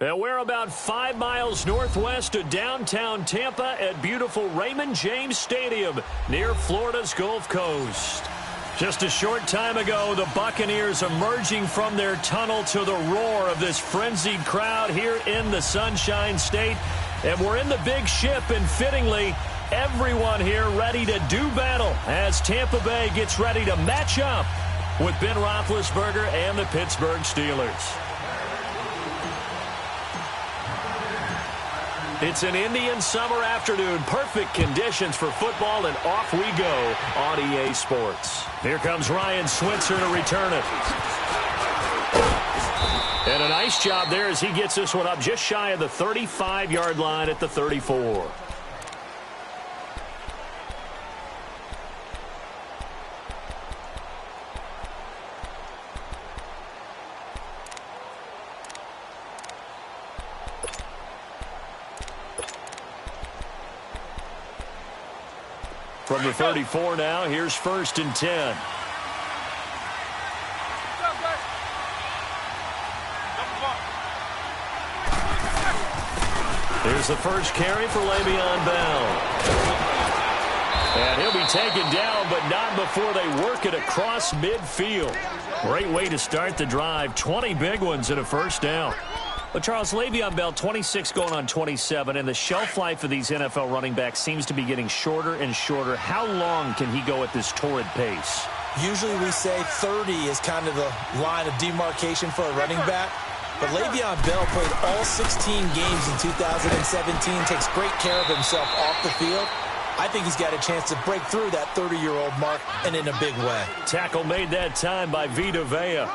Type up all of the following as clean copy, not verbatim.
And we're about 5 miles northwest of downtown Tampa at beautiful Raymond James Stadium near Florida's Gulf Coast. Just a short time ago, the Buccaneers emerging from their tunnel to the roar of this frenzied crowd here in the Sunshine State. And we're in the big ship, and fittingly, everyone here ready to do battle as Tampa Bay gets ready to match up with Ben Roethlisberger and the Pittsburgh Steelers. It's an Indian summer afternoon. Perfect conditions for football, and off we go on EA Sports. Here comes Ryan Switzer to return it. And a nice job there as he gets this one up just shy of the 35-yard line at the 34. From the 34 now, here's 1st and 10. Here's the first carry for Le'Veon Bell. And he'll be taken down, but not before they work it across midfield. Great way to start the drive. 20 big ones and a first down. But Charles, Le'Veon Bell, 26 going on 27, and the shelf life of these NFL running backs seems to be getting shorter and shorter. How long can he go at this torrid pace? Usually we say 30 is kind of the line of demarcation for a running back. But Le'Veon Bell played all 16 games in 2017, takes great care of himself off the field. I think he's got a chance to break through that 30-year-old mark, and in a big way. Tackle made that time by Vita Vea.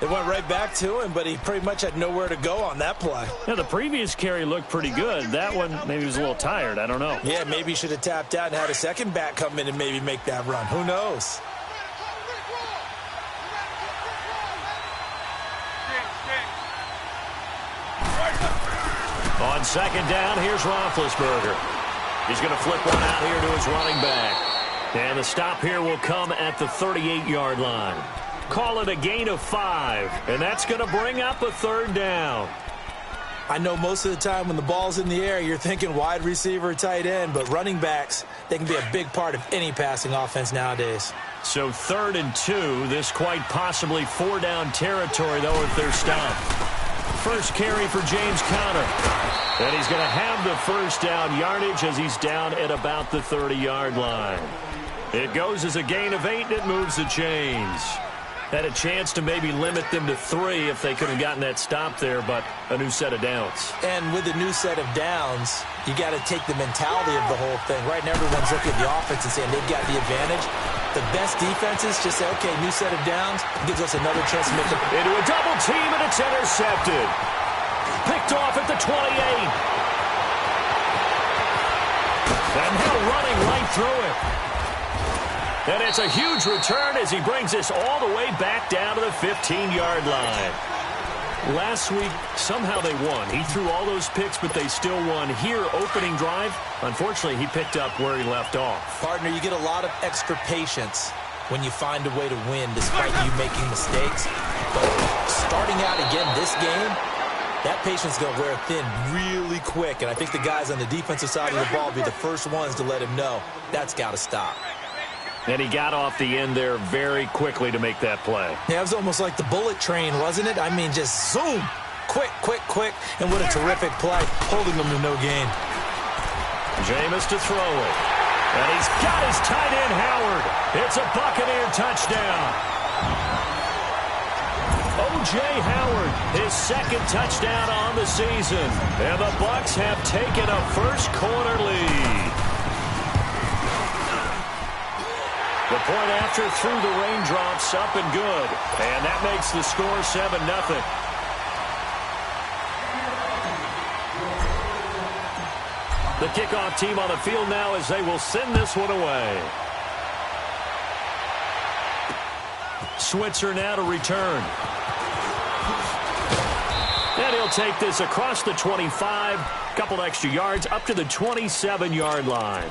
It went right back to him, but he pretty much had nowhere to go on that play. Yeah, the previous carry looked pretty good. That one, maybe he was a little tired. I don't know. Yeah, maybe he should have tapped out and had a second back come in and maybe make that run. Who knows? On second down, here's Roethlisberger. He's going to flip one out here to his running back. And the stop here will come at the 38-yard line. Call it a gain of 5, and that's going to bring up a 3rd down. I know most of the time when the ball's in the air, you're thinking wide receiver, tight end, but running backs, they can be a big part of any passing offense nowadays. So 3rd and 2, this quite possibly 4-down territory, though, if they're stopped. First carry for James Conner. And he's going to have the first down yardage as he's down at about the 30-yard line. It goes as a gain of 8, and it moves the chains. Had a chance to maybe limit them to 3 if they could have gotten that stop there, but a new set of downs. And with a new set of downs, you got to take the mentality of the whole thing. Right now, everyone's looking at the offense and saying they've got the advantage. The best defenses just say, okay, new set of downs, gives us another chance to make them. Into a double team, and it's intercepted. Picked off at the 28. And now running right through it. And it's a huge return as he brings this all the way back down to the 15-yard line. Last week, somehow they won. He threw all those picks, but they still won. Here, opening drive, unfortunately, he picked up where he left off. Partner, you get a lot of extra patience when you find a way to win despite you making mistakes. But starting out again this game, that patience is going to wear thin really quick. And I think the guys on the defensive side of the ball will be the first ones to let him know that's got to stop. And he got off the end there very quickly to make that play. Yeah, it was almost like the bullet train, wasn't it? I mean, just zoom. Quick, quick, quick. And what a terrific play, holding them to no gain. Jameis to throw it. And he's got his tight end, Howard. It's a Buccaneer touchdown. O.J. Howard, his 2nd touchdown on the season. And the Bucs have taken a first-quarter lead. The point after through the raindrops, up and good. And that makes the score 7-0. The kickoff team on the field now as they will send this one away. Switzer now to return. And he'll take this across the 25, couple extra yards up to the 27-yard line.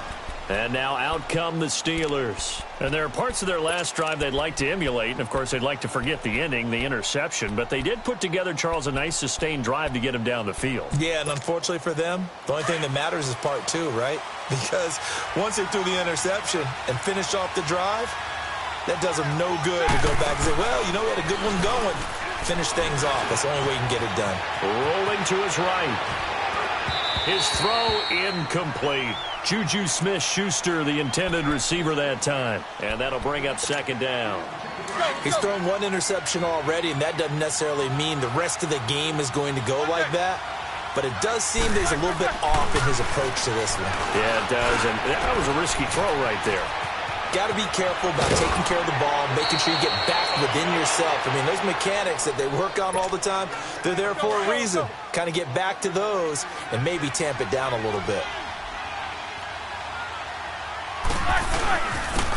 And now out come the Steelers. And there are parts of their last drive they'd like to emulate. And, of course, they'd like to forget the ending, the interception. But they did put together, Charles, a nice sustained drive to get him down the field. Yeah, and unfortunately for them, the only thing that matters is part two, right? Because once they threw the interception and finished off the drive, that does them no good to go back and say, well, you know, we had a good one going. Finish things off. That's the only way you can get it done. Rolling to his right. His throw incomplete. Juju Smith-Schuster, the intended receiver that time. And that'll bring up second down. He's thrown one interception already, and that doesn't necessarily mean the rest of the game is going to go like that. But it does seem that he's a little bit off in his approach to this one. Yeah, it does. And that was a risky throw right there. Got to be careful about taking care of the ball, making sure you get back within yourself. I mean, those mechanics that they work on all the time, they're there for a reason. Kind of get back to those and maybe tamp it down a little bit.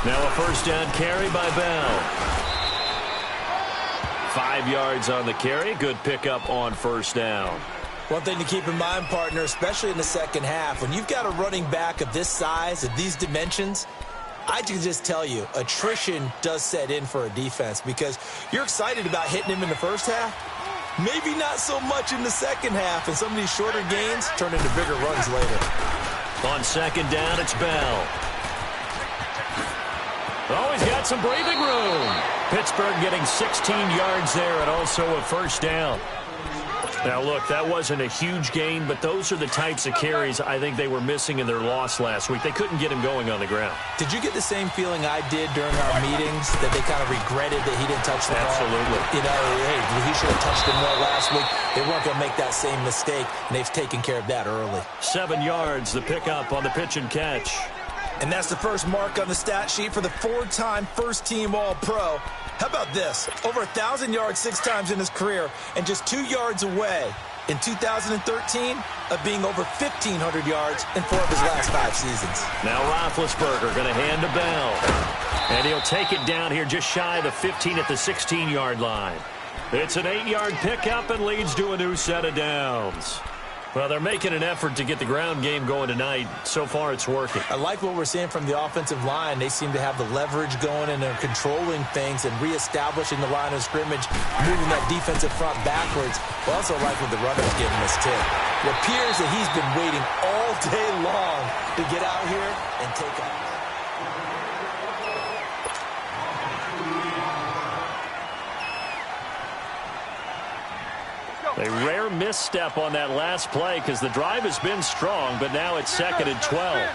Now a first down carry by Bell. 5 yards on the carry. Good pickup on first down. One thing to keep in mind, partner, especially in the second half, when you've got a running back of this size, of these dimensions, I can just tell you, attrition does set in for a defense because you're excited about hitting him in the first half. Maybe not so much in the second half, and some of these shorter gains turn into bigger runs later. On second down, it's Bell. Oh, he's got some breathing room. Pittsburgh getting 16 yards there and also a first down. Now, look, that wasn't a huge gain, but those are the types of carries I think they were missing in their loss last week. They couldn't get him going on the ground. Did you get the same feeling I did during our meetings, that they kind of regretted that he didn't touch the ball? Absolutely. You know, hey, he should have touched it more last week. They weren't going to make that same mistake, and they've taken care of that early. 7 yards, the pickup on the pitch and catch. And that's the first mark on the stat sheet for the 4-time first-team All-Pro. How about this? Over 1,000 yards 6 times in his career, and just 2 yards away in 2013 of being over 1,500 yards in 4 of his last 5 seasons. Now Roethlisberger going to hand to Bell. And he'll take it down here just shy of the 15 at the 16-yard line. It's an 8-yard pickup and leads to a new set of downs. Well, they're making an effort to get the ground game going tonight. So far, it's working. I like what we're seeing from the offensive line. They seem to have the leverage going, and they're controlling things and reestablishing the line of scrimmage, moving that defensive front backwards. I also like what the runner's giving us, too. It appears that he's been waiting all day long to get out here and take off. A rare misstep on that last play because the drive has been strong, but now it's second and 12.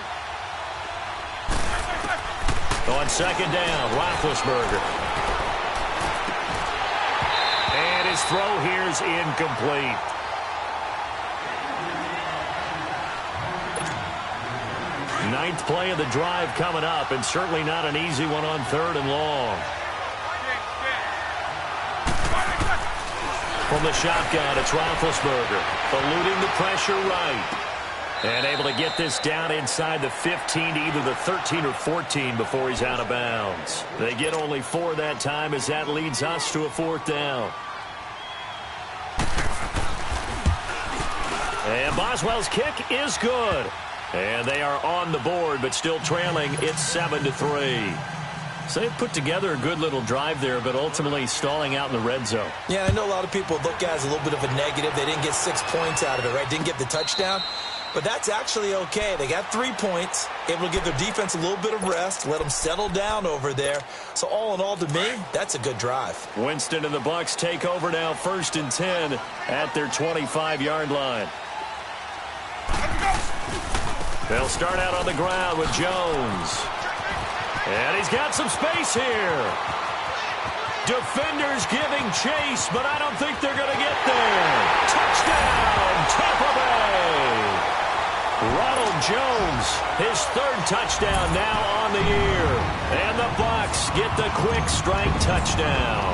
On second down, Roethlisberger. And his throw here is incomplete. Ninth play of the drive coming up, and certainly not an easy one on 3rd and long. From the shotgun, it's Roethlisberger, eluding the pressure right. And able to get this down inside the 15 to either the 13 or 14 before he's out of bounds. They get only 4 that time as that leads us to a 4th down. And Boswell's kick is good. And they are on the board, but still trailing. It's 7-3. So they've put together a good little drive there, but ultimately stalling out in the red zone. Yeah, I know a lot of people look at it as a little bit of a negative. They didn't get 6 points out of it, right? Didn't get the touchdown. But that's actually okay. They got 3 points, able to give their defense a little bit of rest, let them settle down over there. So all in all, to me, that's a good drive. Winston and the Bucs take over now, 1st and 10 at their 25-yard line. They'll start out on the ground with Jones. And he's got some space here. Defenders giving chase, but I don't think they're going to get there. Touchdown, Tampa Bay. Ronald Jones, his 3rd touchdown now on the year. And the Bucs get the quick strike touchdown.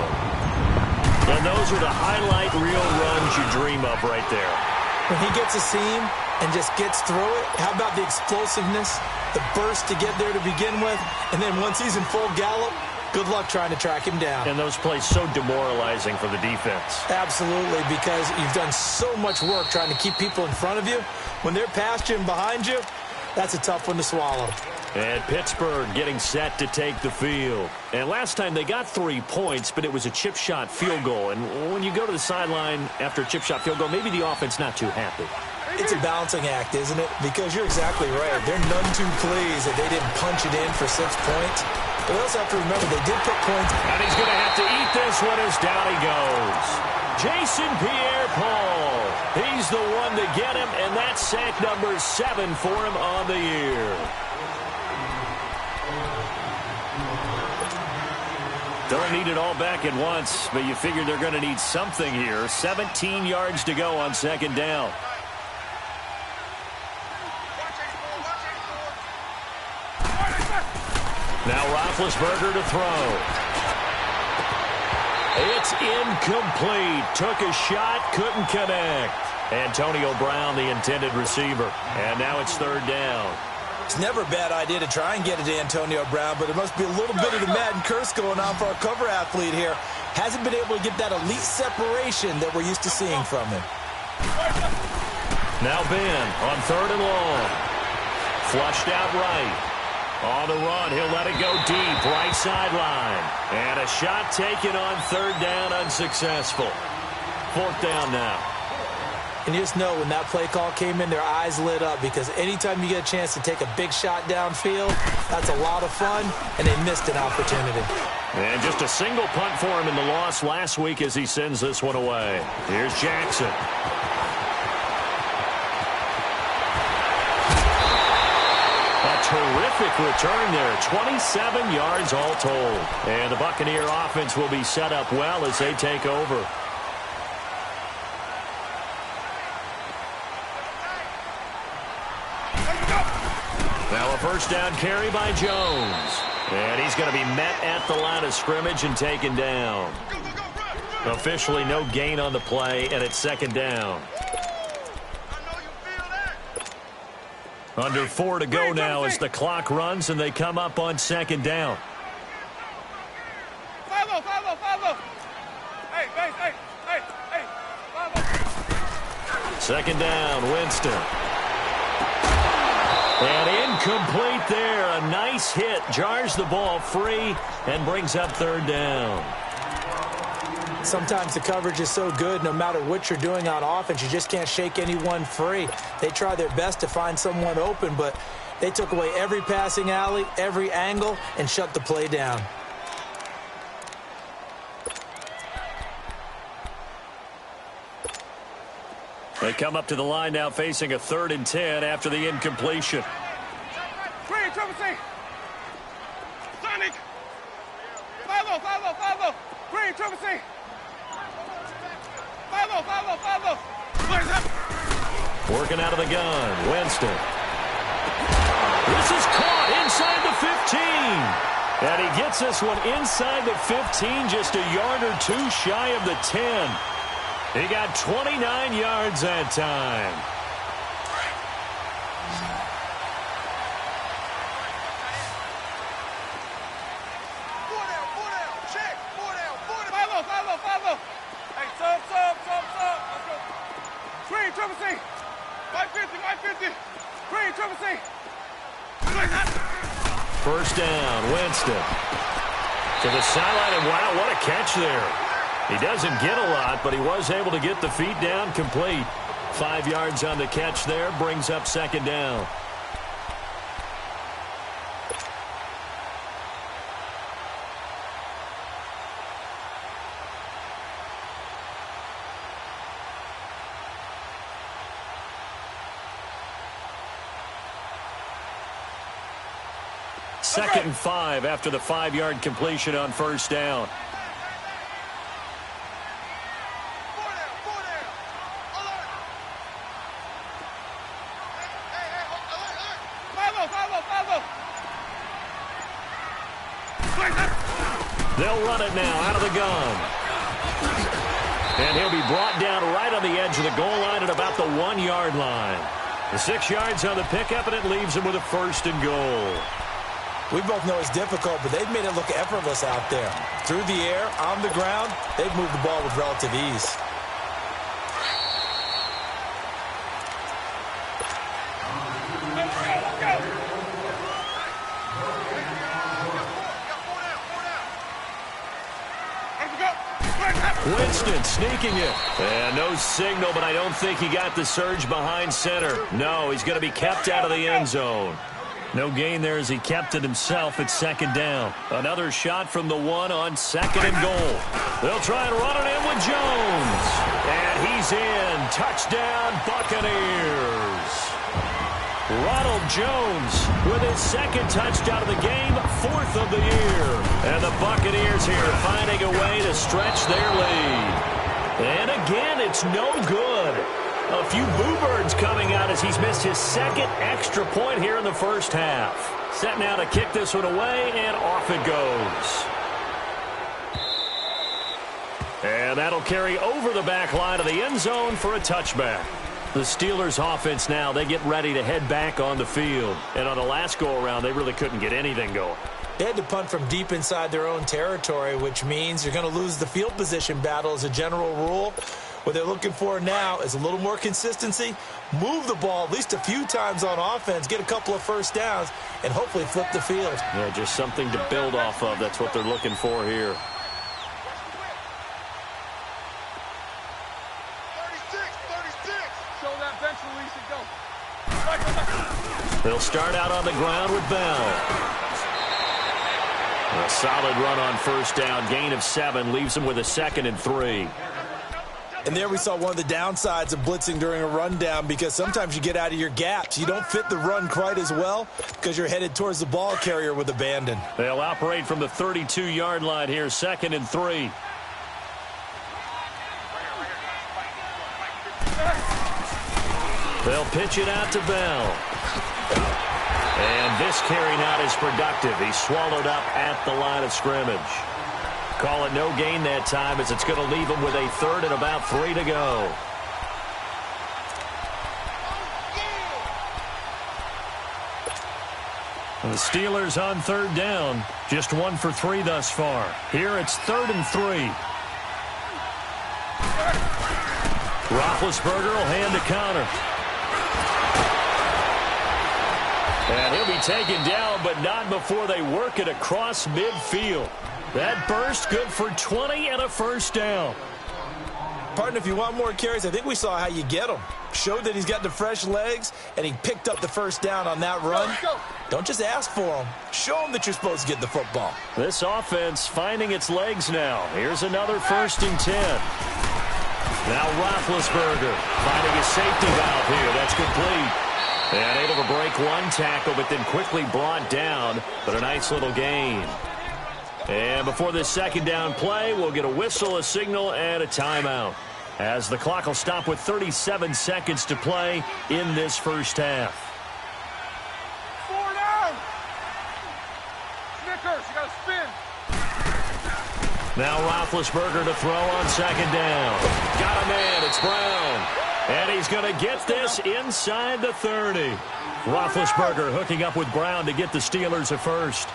And those are the highlight reel runs you dream of right there. When he gets a seam and just gets through it, how about the explosiveness, the burst to get there to begin with, and then once he's in full gallop, good luck trying to track him down. And those plays so demoralizing for the defense. Absolutely, because you've done so much work trying to keep people in front of you. When they're past you and behind you, that's a tough one to swallow. And Pittsburgh getting set to take the field. And last time they got 3 points, but it was a chip shot field goal. And when you go to the sideline after a chip shot field goal, maybe the offense not too happy. It's a balancing act, isn't it? Because you're exactly right. They're none too pleased that they didn't punch it in for 6 points. But we also have to remember they did put points. And he's going to have to eat this one as down he goes. Jason Pierre-Paul. He's the one to get him, and that's sack number 7 for him on the year. Don't need it all back at once, but you figure they're going to need something here. 17 yards to go on second down. Now Roethlisberger to throw. It's incomplete. Took a shot, couldn't connect. Antonio Brown, the intended receiver. And now it's third down. It's never a bad idea to try and get it to Antonio Brown, but there must be a little bit of the Madden curse going on for our cover athlete here. Hasn't been able to get that elite separation that we're used to seeing from him. Now Ben on third and long. Flushed out right. On the run, he'll let it go deep, right sideline. And a shot taken on third down, unsuccessful. Fourth down now. And you just know when that play call came in, their eyes lit up because anytime you get a chance to take a big shot downfield, that's a lot of fun, and they missed an opportunity. And just a single punt for him in the loss last week as he sends this one away. Here's Jackson. A terrific return there. 27 yards all told. And the Buccaneer offense will be set up well as they take over. Now a first down carry by Jones. And he's going to be met at the line of scrimmage and taken down. Officially no gain on the play, and it's second down. Under 4 to go now as the clock runs and they come up on second down. Second down, Winston. And incomplete there. A nice hit. Jars the ball free and brings up third down. Sometimes the coverage is so good, no matter what you're doing on offense, you just can't shake anyone free. They try their best to find someone open, but they took away every passing alley, every angle, and shut the play down. They come up to the line now facing a 3rd and 10 after the incompletion. Working out of the gun, Winston. This is caught inside the 15. And he gets this one inside the 15, just a yard or two shy of the 10. He got 29 yards that time. First down, Winston. To the sideline, and wow, what a catch there. He doesn't get a lot, but he was able to get the feet down complete. 5 yards on the catch there, brings up second down. Second and 5 after the 5-yard completion on first down. They'll run it now out of the gun. And he'll be brought down right on the edge of the goal line at about the 1-yard line. The 6 yards on the pickup, and it leaves him with a first and goal. We both know it's difficult, but they've made it look effortless out there. Through the air, on the ground, they've moved the ball with relative ease. Winston sneaking it. And no signal, but I don't think he got the surge behind center. No, he's going to be kept out of the end zone. No gain there as he kept it himself at second down. Another shot from the one on second and goal. They'll try and run it in with Jones. And he's in. Touchdown, Buccaneers. Ronald Jones with his second touchdown of the game, fourth of the year. And the Buccaneers here finding a way to stretch their lead. And again, it's no good. A few boo birds coming out as he's missed his second extra point here in the first half. Set now to kick this one away, and off it goes. And that'll carry over the back line of the end zone for a touchback. The Steelers offense now, they get ready to head back on the field. And on the last go-around, they really couldn't get anything going. They had to punt from deep inside their own territory, which means you're going to lose the field position battle as a general rule. What they're looking for now is a little more consistency, move the ball at least a few times on offense, get a couple of first downs, and hopefully flip the field. Yeah, just something to build off of. That's what they're looking for here. 36. Show that bench release and go. They'll start out on the ground with Bell. A solid run on first down. Gain of 7 leaves them with a 2nd and 3. And there we saw one of the downsides of blitzing during a rundown, because sometimes you get out of your gaps. You don't fit the run quite as well because you're headed towards the ball carrier with abandon. They'll operate from the 32-yard line here, 2nd and 3. They'll pitch it out to Bell. And this carry not as productive. He's swallowed up at the line of scrimmage. Call it no gain that time, as it's going to leave him with a 3rd and about 3 to go. And the Steelers on 3rd down. Just 1 for 3 thus far. Here it's 3rd and 3. Roethlisberger will hand the counter. And he'll be taken down, but not before they work it across midfield. That burst good for 20 and a first down. Partner, if you want more carries, I think we saw how you get them. Showed that he's got the fresh legs, and he picked up the first down on that run. Don't just ask for them. Show them that you're supposed to get the football. This offense finding its legs now. Here's another 1st and 10. Now Roethlisberger finding a safety valve here. That's complete. And able to break one tackle, but then quickly brought down. But a nice little gain. And before this 2nd down play, we'll get a whistle, a signal, and a timeout, as the clock will stop with 37 seconds to play in this first half. 4 down. Snickers, you got to spin. Now Roethlisberger to throw on 2nd down. Got a man. It's Brown. And he's going to get this inside the 30. Roethlisberger hooking up with Brown to get the Steelers a first.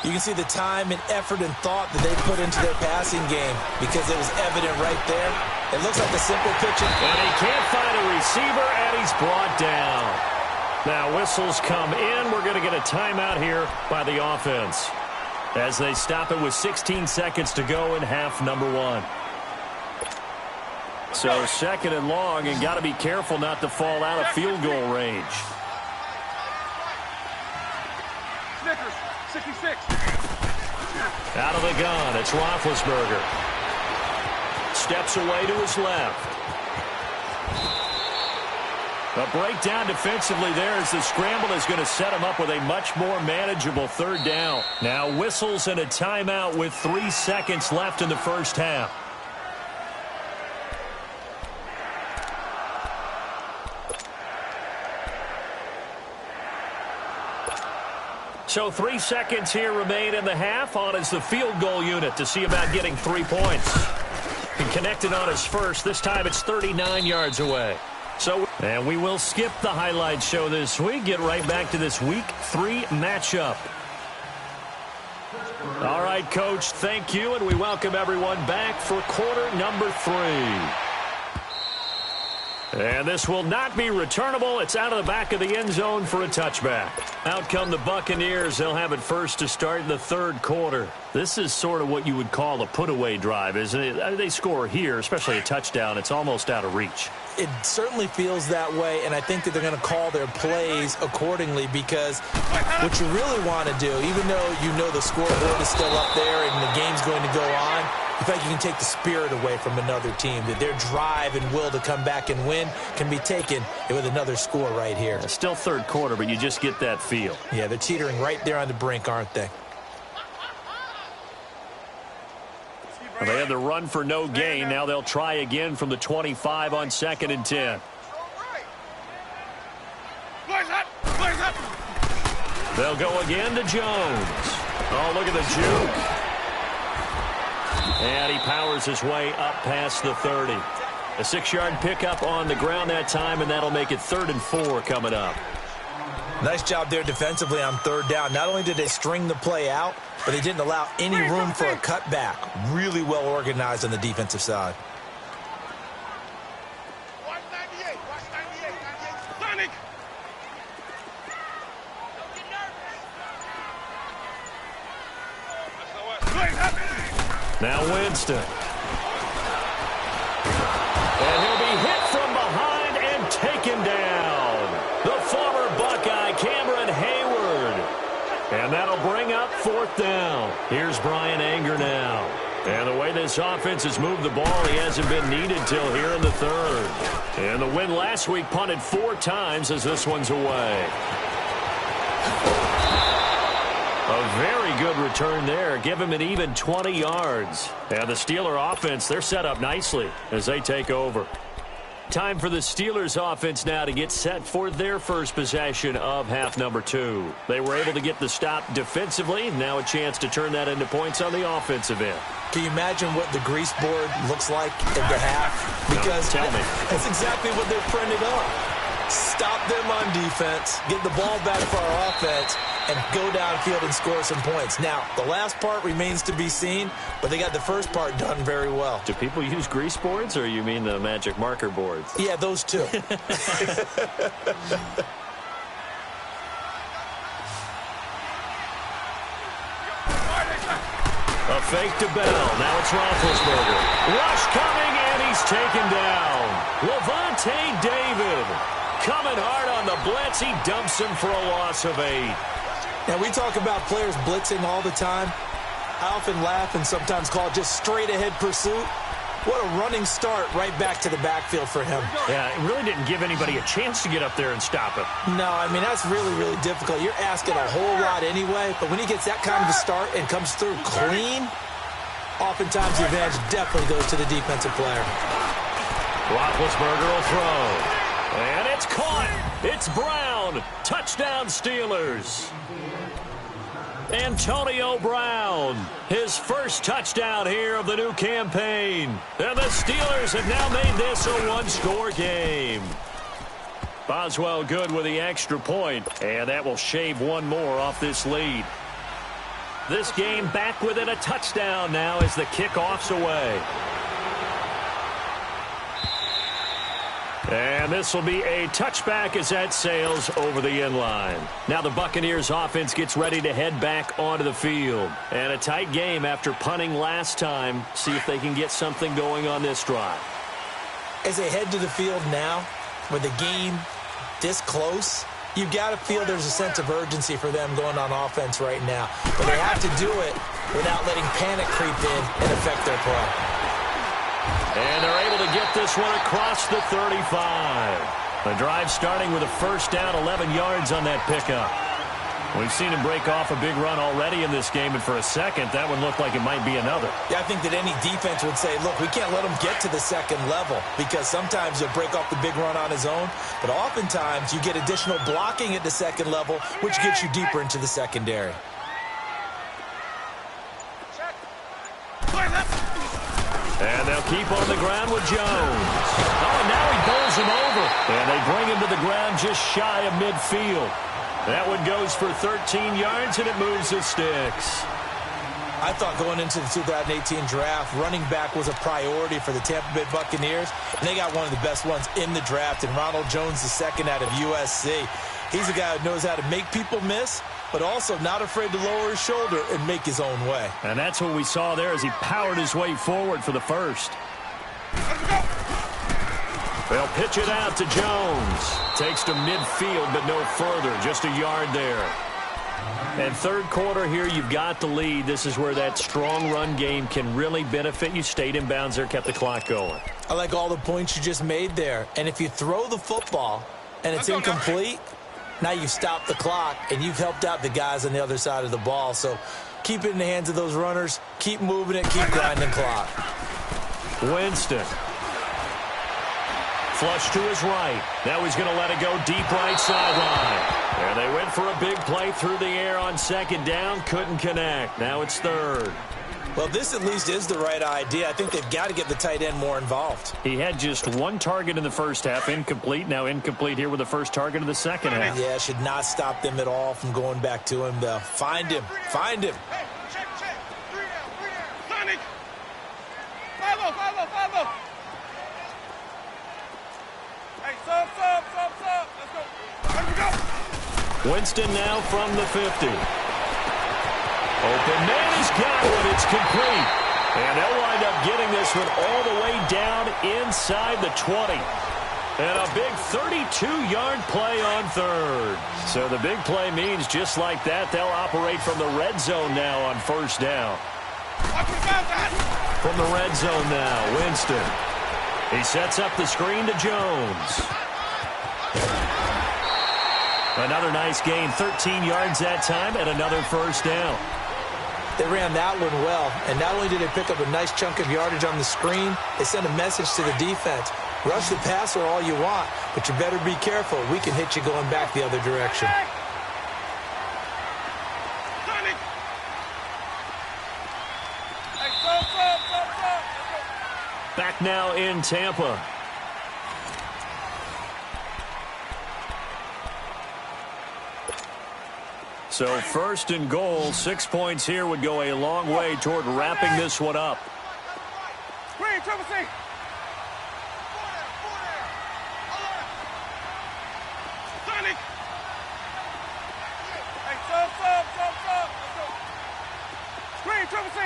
You can see the time and effort and thought that they put into their passing game, because it was evident right there. It looks like a simple pitch. And he can't find a receiver, and he's brought down. Now whistles come in. We're going to get a timeout here by the offense, as they stop it with 16 seconds to go in half number 1. So 2nd and long, and got to be careful not to fall out of field goal range. Snickers, 66. Out of the gun, it's Roethlisberger. Steps away to his left. A breakdown defensively there, as the scramble is going to set him up with a much more manageable 3rd down. Now whistles and a timeout with 3 seconds left in the first half. So 3 seconds here remain in the half. On is the field goal unit to see about getting 3 points. And connected on his first. This time it's 39 yards away. And we will skip the highlight show this week. Get right back to this Week 3 matchup. All right, Coach, thank you. And we welcome everyone back for quarter number 3. And this will not be returnable. It's out of the back of the end zone for a touchback. Out come the Buccaneers. They'll have it first to start in the third quarter. This is sort of what you would call a put-away drive, isn't it? They score here, especially a touchdown. It's almost out of reach. It certainly feels that way, and I think that they're going to call their plays accordingly because what you really want to do, even though you know the scoreboard is still up there and the game's going to go on, I think you can take the spirit away from another team, that their drive and will to come back and win can be taken with another score right here. It's still third quarter, but you just get that feel. Yeah, they're teetering right there on the brink, aren't they? Well, they had the run for no gain. Now they'll try again from the 25 on 2nd and 10. They'll go again to Jones. Oh, look at the juke. And he powers his way up past the 30. A 6-yard pickup on the ground that time, and that'll make it 3rd and 4 coming up. Nice job there defensively on 3rd down. Not only did they string the play out, but they didn't allow any room for a cutback. Really well organized on the defensive side. Watch 98. Watch 98. 98. Sonic. Now Winston. And he'll be hit from behind and taken down. The former Buckeye, Cameron Hayward. And that'll bring up 4th down. Here's Brian Anger now. And the way this offense has moved the ball, he hasn't been needed till here in the 3rd. And the win last week punted 4 times as this one's away. A very good return there. Give him an even 20 yards. And the Steeler offense, they're set up nicely as they take over. Time for the Steelers offense now to get set for their first possession of half number 2. They were able to get the stop defensively. Now a chance to turn that into points on the offensive end. Can you imagine what the grease board looks like at the half? Because no, tell me. That's exactly what they're printed up. Stop them on defense, get the ball back for our offense, and go downfield and score some points. Now, the last part remains to be seen, but they got the first part done very well. Do people use grease boards, or you mean the magic marker boards? Yeah, those two. A fake to Bell. Now it's Roethlisberger. Rush coming, and he's taken down. Levante David coming hard on the blitz. He dumps him for a loss of 8. Now, we talk about players blitzing all the time. I often laugh and sometimes call it just straight-ahead pursuit. What a running start right back to the backfield for him. Yeah, it really didn't give anybody a chance to get up there and stop him. No, I mean, that's really, really difficult. You're asking a whole lot anyway, but when he gets that kind of a start and comes through clean, oftentimes the advantage definitely goes to the defensive player. Roethlisberger will throw. And it's caught. It's Brown. Touchdown Steelers. Antonio Brown, his first touchdown here of the new campaign. And the Steelers have now made this a one-score game. Boswell good with the extra point, and that will shave one more off this lead. This game back within a touchdown now as the kickoff's away. And this will be a touchback as that sails over the end line. Now the Buccaneers offense gets ready to head back onto the field. And a tight game after punting last time. See if they can get something going on this drive. As they head to the field now, with the game this close, you've got to feel there's a sense of urgency for them going on offense right now. But they have to do it without letting panic creep in and affect their play. And they're able to get this one across the 35. The drive starting with a first down, 11 yards on that pickup. We've seen him break off a big run already in this game, and for a second, that one looked like it might be another. Yeah, I think that any defense would say, look, we can't let him get to the second level because sometimes he'll break off the big run on his own, but oftentimes you get additional blocking at the second level, which gets you deeper into the secondary. And they'll keep on the ground with Jones. Oh, and now he bowls him over. And they bring him to the ground just shy of midfield. That one goes for 13 yards, and it moves the sticks. I thought going into the 2018 draft, running back was a priority for the Tampa Bay Buccaneers, and they got one of the best ones in the draft in Ronald Jones II out of USC. He's a guy who knows how to make people miss, but also not afraid to lower his shoulder and make his own way. And that's what we saw there as he powered his way forward for the first. They'll pitch it out to Jones. Takes to midfield, but no further. Just a yard there. And third quarter here, you've got the lead. This is where that strong run game can really benefit you. Stayed in bounds there, kept the clock going. I like all the points you just made there. And if you throw the football and it's incomplete, now you've stopped the clock and you've helped out the guys on the other side of the ball. So keep it in the hands of those runners. Keep moving it. Keep grinding clock. Winston. Flush to his right. Now he's going to let it go deep right sideline. And they went for a big play through the air on second down. Couldn't connect. Now it's third. Well, this at least is the right idea. I think they've got to get the tight end more involved. He had just one target in the first half. Incomplete. Now incomplete here with the first target of the second half. Yeah, should not stop them at all from going back to him, though. Find him. Find him. Hey, check. 3 down. Sonic. Follow. Hey, sub. Let's go. Let me go. Winston now from the 50. Open man has got it. It's complete. And they'll wind up getting this one all the way down inside the 20. And a big 32-yard play on third. So the big play means just like that, they'll operate from the red zone now on first down. From the red zone now, Winston. He sets up the screen to Jones. Another nice gain, 13 yards that time, and another first down. They ran that one well, and not only did they pick up a nice chunk of yardage on the screen, they sent a message to the defense. Rush the passer all you want, but you better be careful. We can hit you going back the other direction. Back now in Tampa. So first and goal, 6 points here would go a long way toward wrapping this one up. Green, Triple C. Sonic. Hey, sub. Let's go. Green, Triple C.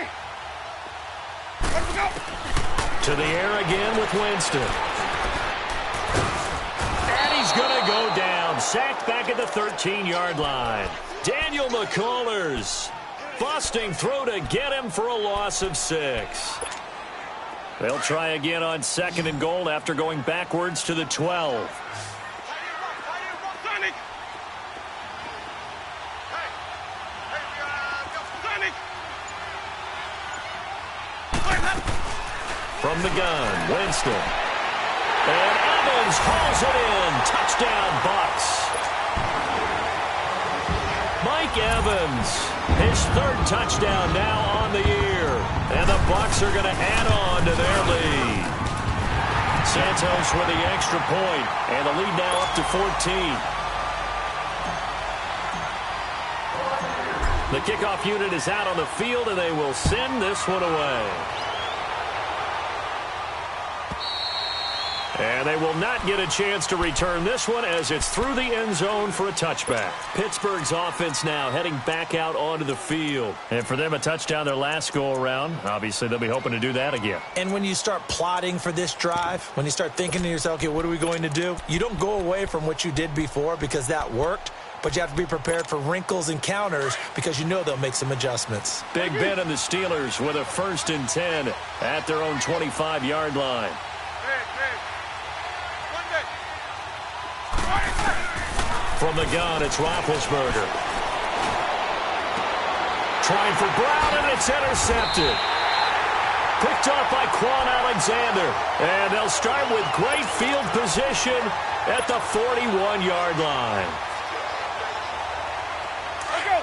Let's go. To the air again with Winston. And he's going to go down. Sacked back at the 13-yard line. Daniel McCullers busting through to get him for a loss of 6. They'll try again on second and goal after going backwards to the 12. Sonic. From the gun, Winston. And Evans hauls it in. Touchdown, Bucks. Mike Evans, his third touchdown now on the year. And the Bucks are going to add on to their lead. Santos with the extra point, and the lead now up to 14. The kickoff unit is out on the field, and they will send this one away. And they will not get a chance to return this one as it's through the end zone for a touchback. Pittsburgh's offense now heading back out onto the field. And for them, a touchdown their last go-around. Obviously, they'll be hoping to do that again. And when you start plotting for this drive, when you start thinking to yourself, okay, what are we going to do? You don't go away from what you did before because that worked. But you have to be prepared for wrinkles and counters because you know they'll make some adjustments. Big Ben and the Steelers with a 1st and 10 at their own 25-yard line. From the gun, it's Roethlisberger. Trying for Brown, and it's intercepted. Picked off by Quan Alexander. And they'll start with great field position at the 41-yard line. Let's go.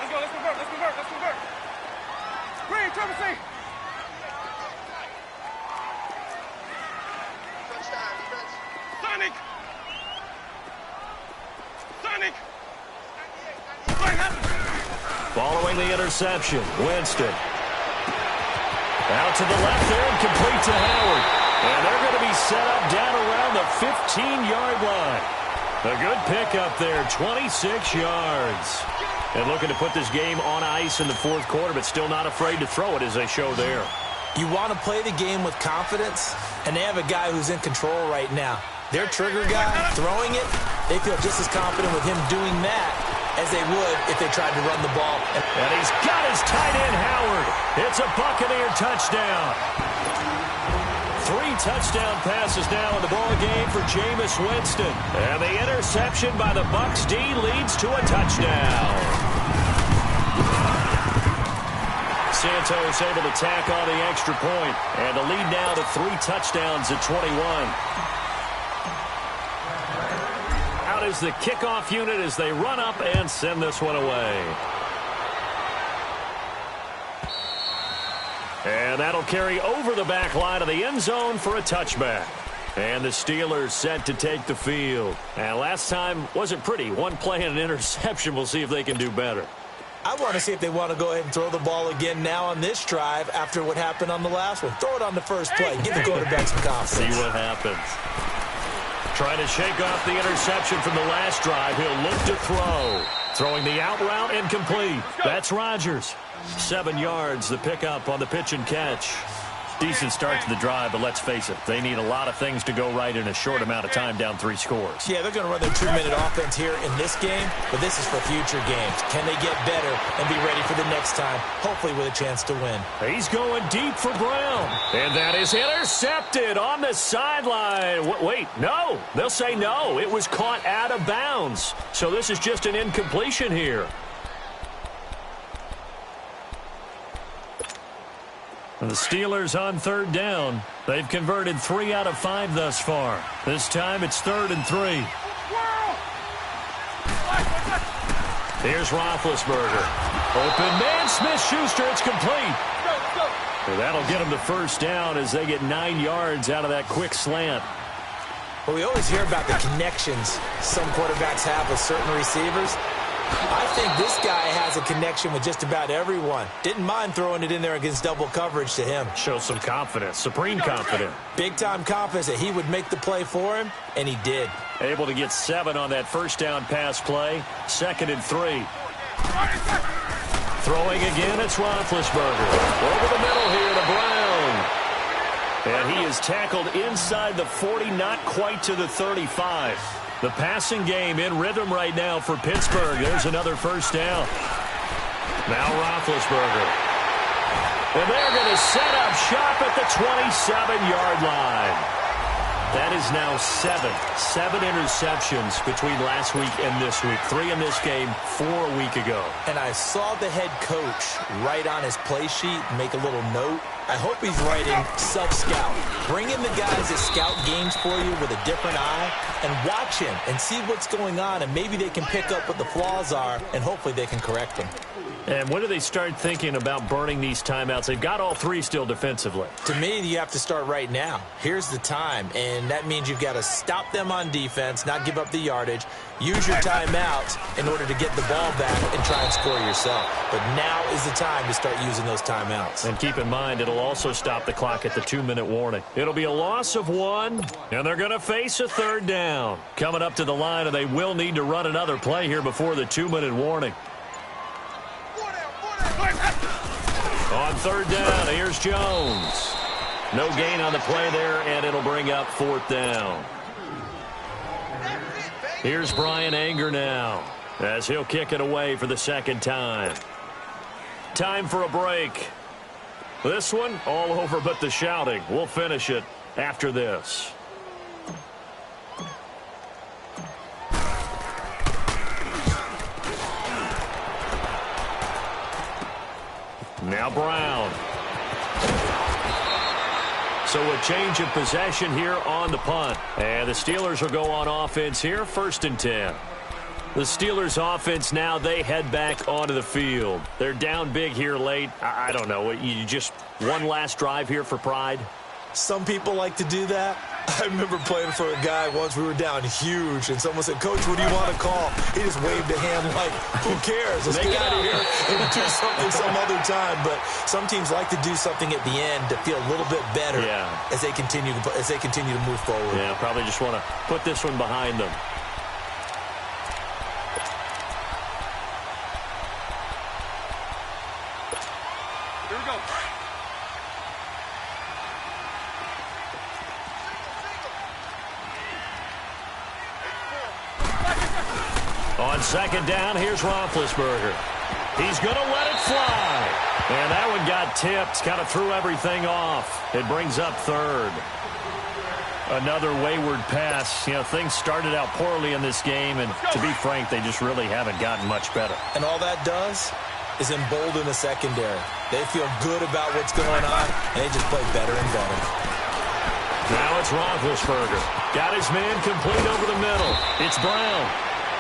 Let's convert. Green, Triple C. Sonic. Following the interception, Winston. Out to the left there and complete to Howard. And they're going to be set up down around the 15-yard line. A good pickup there, 26 yards. And looking to put this game on ice in the fourth quarter, but still not afraid to throw it as they show there. You want to play the game with confidence, and they have a guy who's in control right now. Their trigger guy, throwing it, they feel just as confident with him doing that as they would if they tried to run the ball. And he's got his tight end, Howard. It's a Buccaneer touchdown. 3 touchdown passes now in the ball game for Jameis Winston. And the interception by the Bucs D leads to a touchdown. Santos able to tack on the extra point. And the lead now to 3 touchdowns at 21. Out is the kickoff unit as they run up and send this one away. And that'll carry over the back line of the end zone for a touchback. And the Steelers set to take the field. And last time wasn't pretty. One play and an interception. We'll see if they can do better. I want to see if they want to go ahead and throw the ball again now on this drive after what happened on the last one. Throw it on the first play. Give the quarterback some confidence. See what happens. Trying to shake off the interception from the last drive. He'll look to throw. Throwing the out route incomplete. That's Rodgers. 7 yards, the pickup on the pitch and catch. Decent start to the drive, but let's face it, they need a lot of things to go right in a short amount of time down 3 scores. Yeah, they're going to run their 2-minute offense here in this game, but this is for future games. Can they get better and be ready for the next time, hopefully with a chance to win? He's going deep for Brown. And that is intercepted on the sideline. Wait, no. They'll say no. It was caught out of bounds. So this is just an incompletion here. The Steelers on 3rd down. They've converted 3 out of 5 thus far. This time it's 3rd and 3. Here's Roethlisberger. Open man, Smith-Schuster. It's complete. And that'll get them the first down as they get 9 yards out of that quick slant. Well, we always hear about the connections some quarterbacks have with certain receivers. I think this guy has a connection with just about everyone. Didn't mind throwing it in there against double coverage to him. Shows some confidence, supreme confidence. Big-time confidence that he would make the play for him, and he did. Able to get 7 on that first down pass play. 2nd and 3. Throwing again, it's Roethlisberger. Over the middle here to Brown. And he is tackled inside the 40, not quite to the 35. The passing game in rhythm right now for Pittsburgh. There's another first down. Now Roethlisberger. And they're going to set up shop at the 27-yard line. That is now 7 interceptions between last week and this week. 3 in this game, 4 a week ago. And I saw the head coach write on his play sheet, make a little note. I hope he's writing self-scout. Bring in the guys that scout games for you with a different eye and watch him and see what's going on, and maybe they can pick up what the flaws are, and hopefully they can correct them. And when do they start thinking about burning these timeouts? They've got all 3 still defensively. To me, you have to start right now. Here's the time, and that means you've got to stop them on defense, not give up the yardage, use your timeouts in order to get the ball back and try and score yourself. But now is the time to start using those timeouts. And keep in mind, it'll also stop the clock at the 2-minute warning. It'll be a loss of 1, and they're going to face a 3rd down. Coming up to the line, and they will need to run another play here before the 2-minute warning. On 3rd down, here's Jones. No gain on the play there, and it'll bring up 4th down. Here's Brian Anger now, as he'll kick it away for the 2nd time. Time for a break. This one, all over but the shouting. We'll finish it after this. Now Brown. So a change of possession here on the punt. And the Steelers will go on offense here, 1st and 10. The Steelers offense now, they head back onto the field. They're down big here late. I don't know. You just one last drive here for pride? Some people like to do that. I remember playing for a guy once. We were down huge, and someone said, "Coach, what do you want to call?" He just waved a hand like, "Who cares? Let's get out of here and do something some other time." But some teams like to do something at the end to feel a little bit better as they continue to move forward. Yeah, probably just want to put this one behind them. Here we go. On second down, here's Roethlisberger. He's going to let it fly. And that one got tipped, kind of threw everything off. It brings up third. Another wayward pass. You know, things started out poorly in this game, and to be frank, they just really haven't gotten much better. And all that does is embolden the secondary. They feel good about what's going on, and they just play better and better. Now it's Roethlisberger. Got his man complete over the middle. It's Brown.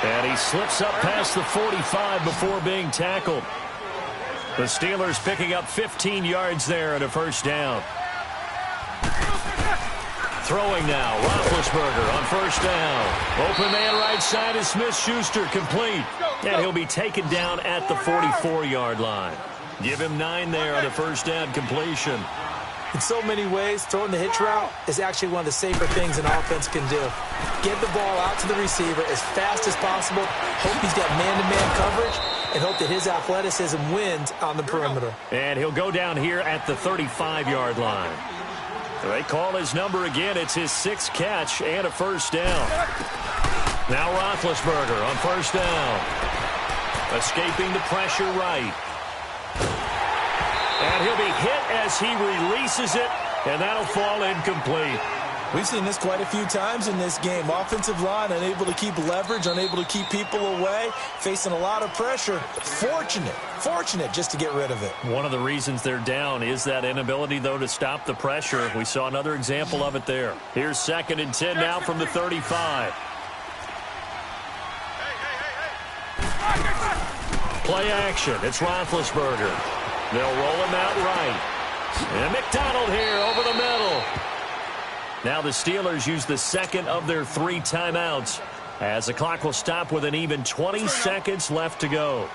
And he slips up past the 45 before being tackled. The Steelers picking up 15 yards there at a first down. Throwing now, Roethlisberger on first down. Open man right side is Smith-Schuster, complete. And he'll be taken down at the 44-yard line. Give him 9 there on a first down completion. In so many ways, throwing the hitch route is actually one of the safer things an offense can do. Get the ball out to the receiver as fast as possible, hope he's got man-to-man coverage, and hope that his athleticism wins on the perimeter. And he'll go down here at the 35-yard line. They call his number again. It's his 6th catch and a first down. Now Roethlisberger on first down. Escaping the pressure right. And he'll be hit as he releases it, and that'll fall incomplete. We've seen this quite a few times in this game. Offensive line unable to keep leverage, unable to keep people away, facing a lot of pressure. Fortunate just to get rid of it. One of the reasons they're down is that inability, though, to stop the pressure. We saw another example of it there. Here's 2nd and 10 now from the 35. Play action. It's Roethlisberger. They'll roll him out right. And McDonald here over the middle. Now the Steelers use the 2nd of their 3 timeouts as the clock will stop with an even 20 seconds left to go.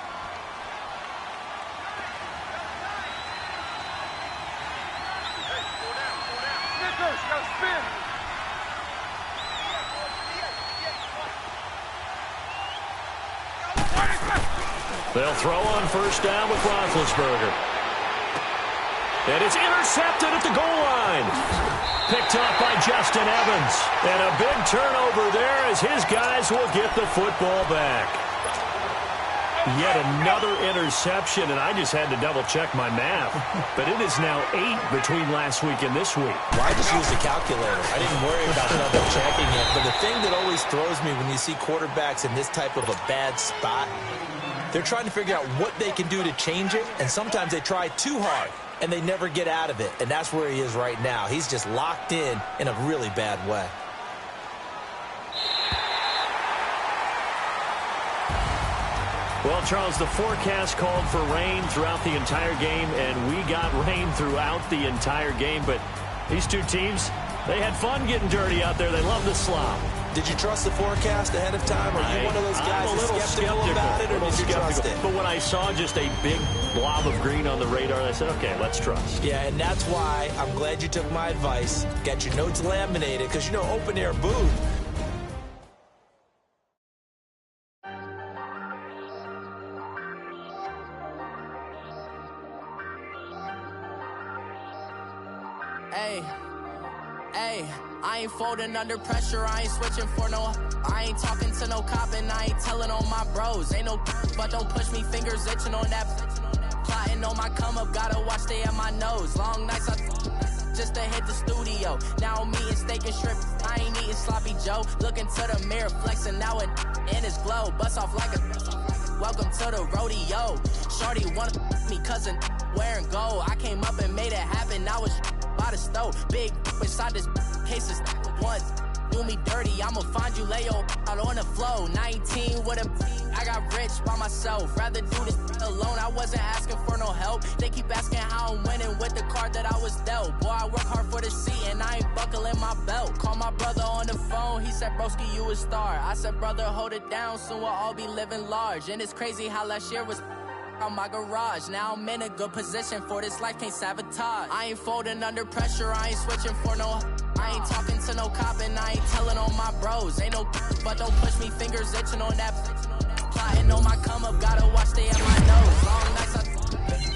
They'll throw on first down with Roethlisberger. And it's intercepted at the goal line. Picked off by Justin Evans. And a big turnover there as his guys will get the football back. Yet another interception, and I just had to double-check my math. But it is now 8 between last week and this week. Well, I just used a calculator. I didn't worry about double-checking it. But the thing that always throws me when you see quarterbacks in this type of a bad spot, they're trying to figure out what they can do to change it, and sometimes they try too hard, and they never get out of it. And that's where he is right now. He's just locked in a really bad way. Well, Charles, the forecast called for rain throughout the entire game, and we got rain throughout the entire game. But these two teams, they had fun getting dirty out there. They love the slop. Did you trust the forecast ahead of time? Are you one of those guys who's skeptical about it, or did you trust it? But when I saw just a big blob of green on the radar, I said, okay, let's trust. Yeah, and that's why I'm glad you took my advice. Got your notes laminated, because, you know, open-air booth. Hey, I ain't folding under pressure, I ain't switching for no. I ain't talking to no cop and I ain't telling on my bros. Ain't no but don't push me, fingers itching on that. Plotting on my come up, gotta watch stay at my nose. Long nights just to hit the studio. Now I'm eating steak and shrimp, I ain't eating sloppy Joe. Looking to the mirror, flexing now in his glow. Bust off like a welcome to the rodeo. Shorty wanna me cousin wearing gold. I came up and made it happen, now it's by the stove. Big inside this case is one. do me dirty, I'ma find you, lay your out on the floor. 19 with a I got rich by myself. Rather do this alone. I wasn't asking for no help. They keep asking how I'm winning with the card that I was dealt. Boy, I work hard for the seat and I ain't buckling my belt. Call my brother on the phone. He said, broski, you a star. I said, brother, hold it down. Soon we'll all be living large. And it's crazy how last year was on my garage. Now I'm in a good position for this life, can't sabotage. I ain't folding under pressure, I ain't switching for no. I ain't talking to no cop and I ain't telling on my bros. Ain't no but don't push me, fingers itching on that. Plotting on my come up, gotta watch stay at my nose. Long nights I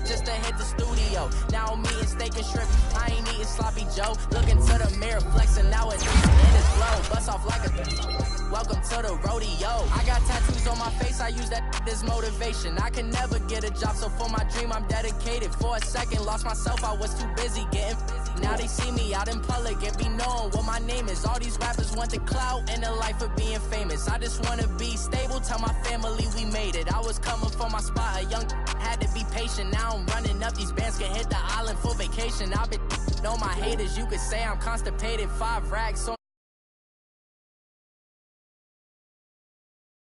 just to hit the studio. Now I'm eating steak and shrimp, I ain't eating sloppy Joe. Looking to the mirror, flexing now it's in his flow. Bust off like a welcome to the rodeo. I got tattoos on my face, I use that as motivation. I can never get a job, so for my dream I'm dedicated. For a second, lost myself, I was too busy getting now they see me out in public and be knowing what my name is. All these rappers want the clout and the life of being famous. I just wanna be stable, tell my family we made it. I was coming for my spot, a young had to be patient. Now I'm running up, these bands can hit the island for vacation. I've been on my haters, you could say I'm constipated. 5 racks on